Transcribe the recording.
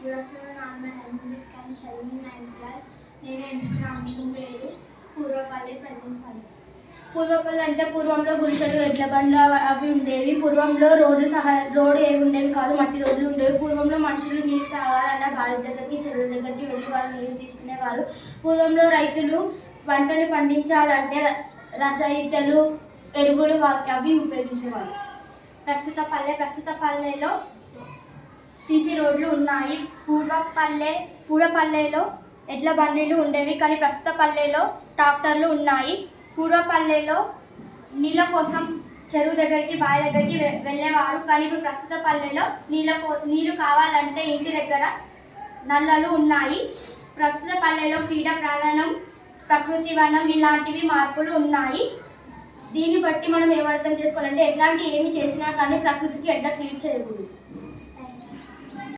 Good afternoon, all. My name is Deepika. I'm studying in 9th class. నేను ఎంచుకున్న అంశం పేరు పూర్వపల్లి ప్రజెంట్ పల్లి. పూర్వపల్లి అంటే పూర్వంలో గుడిసెలు ఎడ్ల బండ్లు అవి ఉండేవి. పూర్వంలో రోడ్డు ఏమి ఉండేవి కాదు, మట్టి రోడ్లు ఉండేవి. పూర్వంలో మనుషులు నీరు తాగాలన్నా బావి దగ్గరికి చెరువుల దగ్గరికి వెళ్ళి వాళ్ళు నీరు తీసుకునేవారు. పూర్వంలో రైతులు పంటని పండించాలంటే రసాయితలు ఎరువులు అవి ఉపయోగించేవారు. ప్రస్తుత పల్లెలో సీసీ రోడ్లు ఉన్నాయి. పూర్వపల్లెలో ఎడ్ల బండిలు ఉండేవి, కానీ ప్రస్తుత పల్లెలో ట్రాక్టర్లు ఉన్నాయి. పూర్వపల్లెలో నీళ్ళ కోసం చెరువు దగ్గరికి బావి దగ్గరికి వెళ్ళేవారు, కానీ ఇప్పుడు ప్రస్తుత పల్లెలో నీళ్ళు కావాలంటే ఇంటి దగ్గర నల్లలు ఉన్నాయి. ప్రస్తుత పల్లెలో క్రీడా ప్రాంగణం, ప్రకృతి వనం ఇలాంటివి మార్పులు ఉన్నాయి. దీన్ని బట్టి మనం ఏమర్థం చేసుకోవాలంటే ఎట్లాంటి ఏమి చేసినా కానీ ప్రకృతికి ఎడ్ల క్రియేట్ చేయకూడదు.